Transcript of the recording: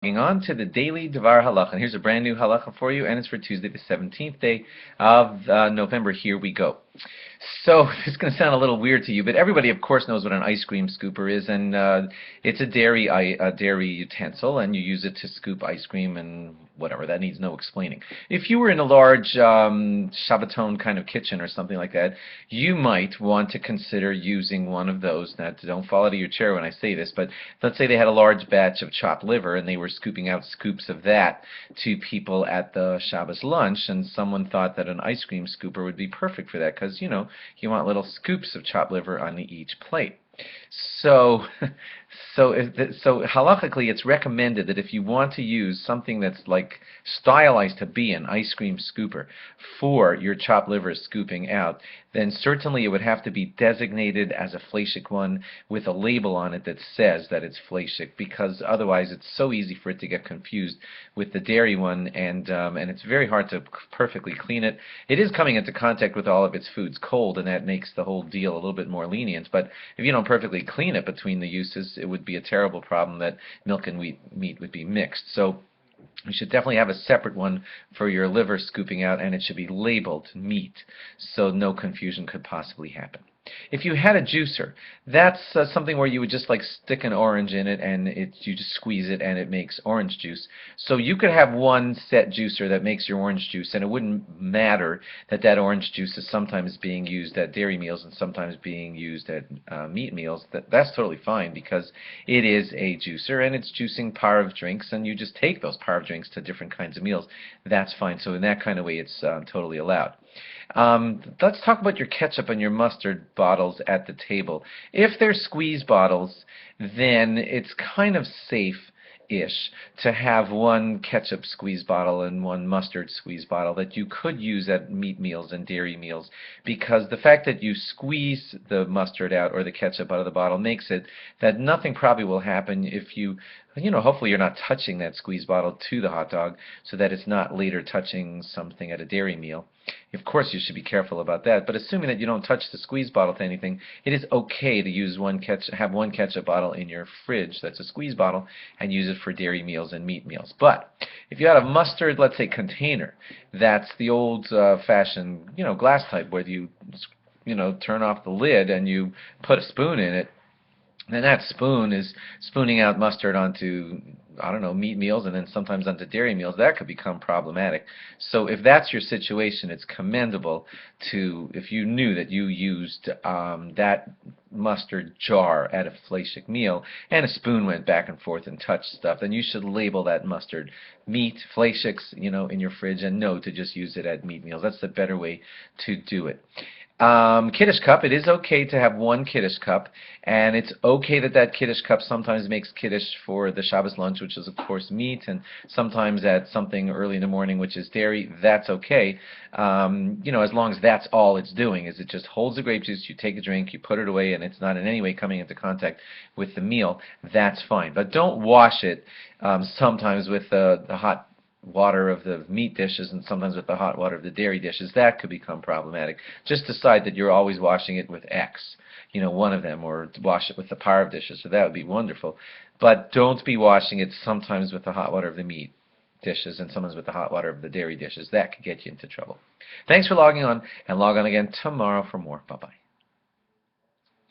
Moving on to the daily DVAR halacha. And here's a brand new halacha for you, and it's for Tuesday, the 17th day of November. Here we go. So this is going to sound a little weird to you, but everybody, of course, knows what an ice cream scooper is, and it's a dairy utensil, and you use it to scoop ice cream and whatever. That needs no explaining. If you were in a large Shabbaton kind of kitchen or something like that, you might want to consider using one of those. Now, don't fall out of your chair when I say this, but let's say they had a large batch of chopped liver, and they were scooping out scoops of that to people at the Shabbos lunch, and someone thought that an ice cream scooper would be perfect for that because, you want little scoops of chopped liver on each plate. So, so halachically, it's recommended that if you want to use something that's like stylized to be an ice cream scooper for your chopped liver scooping out, then certainly it would have to be designated as a fleshik one with a label on it that says that it's fleshik, because otherwise it's so easy for it to get confused with the dairy one, and it's very hard to perfectly clean it. It is coming into contact with all of its foods cold, and that makes the whole deal a little bit more lenient. But if you don't perfectly clean it between the uses, it would be a terrible problem that milk and meat would be mixed. So you should definitely have a separate one for your liver scooping out, and it should be labeled meat, so no confusion could possibly happen. If you had a juicer, that's something where you would just like stick an orange in it, and you just squeeze it and it makes orange juice. So you could have one set juicer that makes your orange juice, and it wouldn't matter that that orange juice is sometimes being used at dairy meals and sometimes being used at meat meals. That's totally fine because it is a juicer and it's juicing parve drinks, and you just take those parve drinks to different kinds of meals. That's fine. So in that kind of way, it's totally allowed. Let's talk about your ketchup and your mustard bottles at the table. If they're squeeze bottles, then it's kind of safe-ish to have one ketchup squeeze bottle and one mustard squeeze bottle that you could use at meat meals and dairy meals, because the fact that you squeeze the mustard out or the ketchup out of the bottle makes it that nothing probably will happen if you hopefully you're not touching that squeeze bottle to the hot dog so that it's not later touching something at a dairy meal. Of course, you should be careful about that, but assuming that you don't touch the squeeze bottle to anything, it is okay to use have one ketchup bottle in your fridge that's a squeeze bottle and use it for dairy meals and meat meals. But if you had a mustard, let's say, container, that's the old-fashioned, glass type where you, turn off the lid and you put a spoon in it, and that spoon is spooning out mustard onto, I don't know, meat meals and then sometimes onto dairy meals. That could become problematic. So if that's your situation, it's commendable if you knew that you used that mustard jar at a fleshik meal and a spoon went back and forth and touched stuff, then you should label that mustard meat, fleshiks, in your fridge, and no to just use it at meat meals. That's the better way to do it. Kiddush cup, it is okay to have one Kiddush cup, and it's okay that that Kiddush cup sometimes makes Kiddush for the Shabbos lunch, which is of course meat, and sometimes at something early in the morning, which is dairy. That's okay, as long as that's all it's doing, is it just holds the grape juice, you take a drink, you put it away, and it's not in any way coming into contact with the meal. That's fine, but don't wash it sometimes with the hot water of the meat dishes and sometimes with the hot water of the dairy dishes. That could become problematic. Just decide that you're always washing it with X, one of them, or wash it with the parve dishes, so that would be wonderful. But don't be washing it sometimes with the hot water of the meat dishes and sometimes with the hot water of the dairy dishes. That could get you into trouble. Thanks for logging on, and log on again tomorrow for more. Bye-bye.